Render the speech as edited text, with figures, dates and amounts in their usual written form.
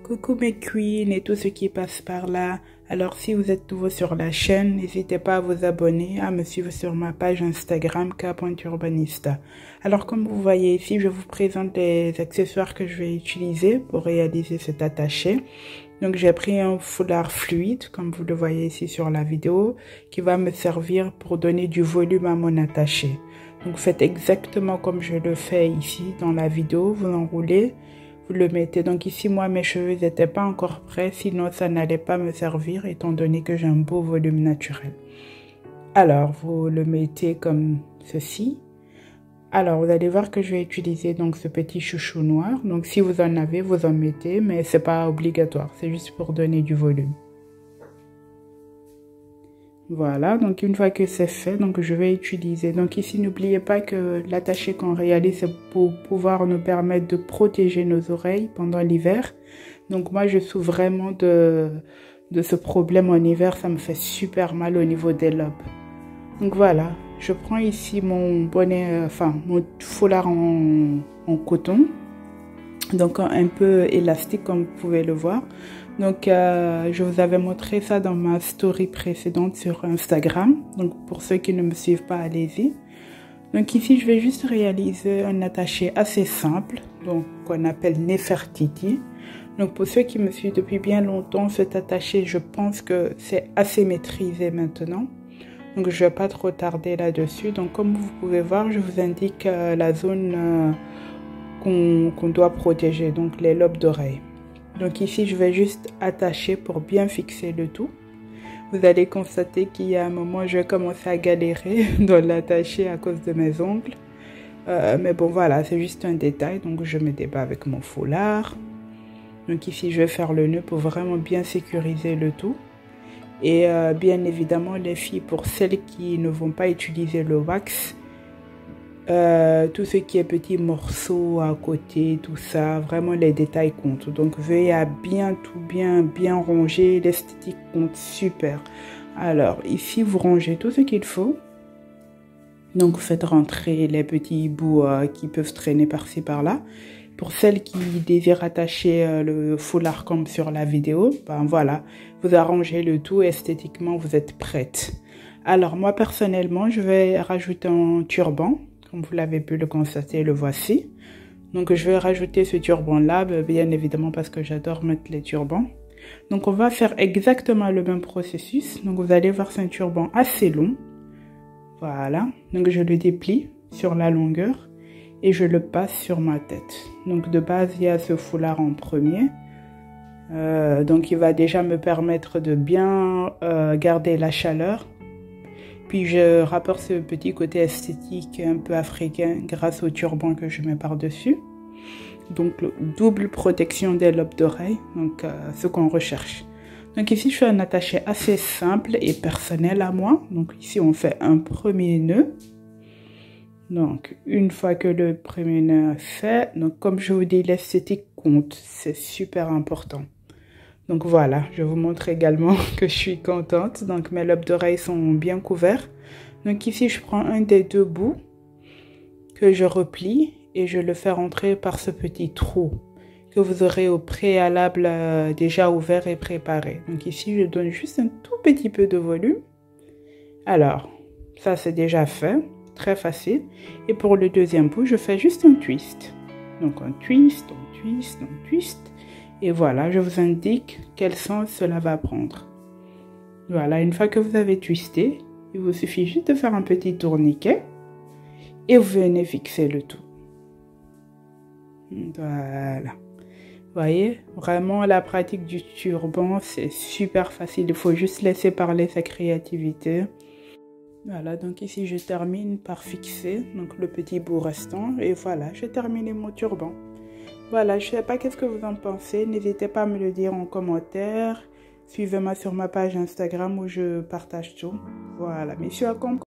Coucou mes queens et tout ce qui passe par là. Alors si vous êtes nouveau sur la chaîne, n'hésitez pas à vous abonner, à me suivre sur ma page Instagram k.urbanista. Alors comme vous voyez ici, je vous présente les accessoires que je vais utiliser pour réaliser cet attaché. Donc j'ai pris un foulard fluide, comme vous le voyez ici sur la vidéo, qui va me servir pour donner du volume à mon attaché. Donc faites exactement comme je le fais ici dans la vidéo, vous enroulez. Vous le mettez. Donc ici, moi, mes cheveux n'étaient pas encore prêts. Sinon, ça n'allait pas me servir étant donné que j'ai un beau volume naturel. Alors, vous le mettez comme ceci. Alors, vous allez voir que je vais utiliser donc ce petit chouchou noir. Donc, si vous en avez, vous en mettez. Mais c'est pas obligatoire. C'est juste pour donner du volume. Voilà, donc une fois que c'est fait, donc je vais utiliser. Donc ici, n'oubliez pas que l'attaché qu'on réalise, c'est pour pouvoir nous permettre de protéger nos oreilles pendant l'hiver. Donc moi, je souffre vraiment de ce problème en hiver. Ça me fait super mal au niveau des lobes. Donc voilà, je prends ici mon bonnet, mon foulard en coton. Donc un peu élastique comme vous pouvez le voir. Donc je vous avais montré ça dans ma story précédente sur Instagram. Donc pour ceux qui ne me suivent pas, allez-y. Donc ici je vais juste réaliser un attaché assez simple, donc qu'on appelle Nefertiti. Donc pour ceux qui me suivent depuis bien longtemps, cet attaché je pense que c'est assez maîtrisé maintenant. Donc je ne vais pas trop tarder là-dessus. Donc comme vous pouvez voir, je vous indique la zone qu'on doit protéger, donc les lobes d'oreille. Donc ici, je vais juste attacher pour bien fixer le tout. Vous allez constater qu'il y a un moment, je vais commencer à galérer dans l'attacher à cause de mes ongles. Mais bon, voilà, c'est juste un détail. Donc je me débat avec mon foulard. Donc ici, je vais faire le nœud pour vraiment bien sécuriser le tout. Et bien évidemment, les filles, pour celles qui ne vont pas utiliser le wax, tout ce qui est petits morceaux à côté, tout ça, vraiment les détails comptent. Donc veuillez à bien ranger, l'esthétique compte super. Alors ici vous rangez tout ce qu'il faut. Donc vous faites rentrer les petits bouts qui peuvent traîner par-ci par-là. Pour celles qui désirent attacher le foulard comme sur la vidéo, ben voilà, vous arrangez le tout, esthétiquement vous êtes prête. Alors moi personnellement, je vais rajouter un turban. Comme vous l'avez pu le constater, le voici. Donc je vais rajouter ce turban là, bien évidemment parce que j'adore mettre les turbans. Donc on va faire exactement le même processus. Donc vous allez voir, c'est un turban assez long. Voilà. Donc je le déplie sur la longueur et je le passe sur ma tête. Donc de base, il y a ce foulard en premier. Donc il va déjà me permettre de bien garder la chaleur. Puis je rapporte ce petit côté esthétique un peu africain grâce au turban que je mets par-dessus. Donc double protection des lobes d'oreille, donc ce qu'on recherche. Donc ici je fais un attaché assez simple et personnel à moi. Donc ici on fait un premier nœud. Donc une fois que le premier nœud est fait, donc comme je vous dis, l'esthétique compte, c'est super important. Donc voilà, je vous montre également que je suis contente. Donc mes lobes d'oreilles sont bien couverts. Donc ici, je prends un des deux bouts que je replie et je le fais rentrer par ce petit trou que vous aurez au préalable déjà ouvert et préparé. Donc ici, je donne juste un tout petit peu de volume. Alors, ça c'est déjà fait, très facile. Et pour le deuxième bout, je fais juste un twist. Donc un twist, un twist, un twist. Et voilà, je vous indique quel sens cela va prendre. Voilà, une fois que vous avez twisté, il vous suffit juste de faire un petit tourniquet et vous venez fixer le tout. Voilà. Vous voyez, vraiment la pratique du turban, c'est super facile. Il faut juste laisser parler sa créativité. Voilà, donc ici je termine par fixer donc le petit bout restant. Et voilà, j'ai terminé mon turban. Voilà, je ne sais pas qu'est-ce que vous en pensez. N'hésitez pas à me le dire en commentaire. Suivez-moi sur ma page Instagram où je partage tout. Voilà, messieurs, à comprendre.